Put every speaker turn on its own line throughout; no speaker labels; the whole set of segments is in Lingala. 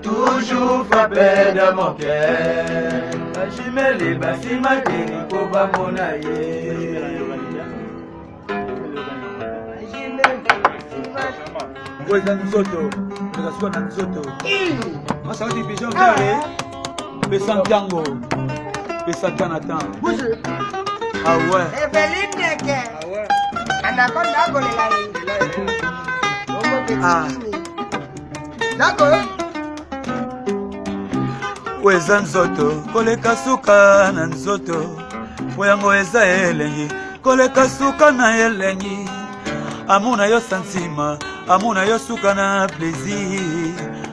toujours frappé dans mon cœur. J'aime les bâtiments qui pour pas mon aïe. Ngoza nzoto, ngazwa na nzoto. Masa wadi bijo vere. Pesa mjango. Pesa Jonathan.
Bouge.
Ah ouais.
Eveline Neke.
Ah ouais.
Anaconda golela.
Ah.
D'accord.
Weza nzoto, koleka suka na nzoto. Weyango eza elengi, koleka suka na elengi. Amuna yo santima, amuna yo suka na plaisir.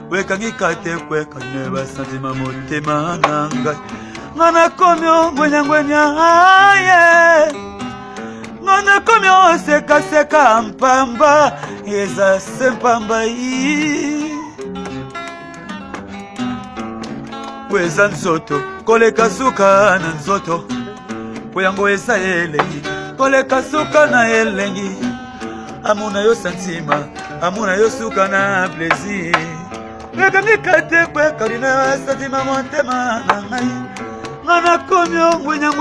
Wekangi kate kwe kaneba santima motema nanga. Ngana komyo ngwenya aye. Ngana komyo seka mpamba. Eza sempamba yi. Weza nzoto, koleka suka na nzoto. Weyango eza elengi, koleka suka na elengi. Amuna yo santima, amuna yo suka na plaisir. Wekangi kate kwe kalina santima motema na ngai. Ngana komyo ngwenya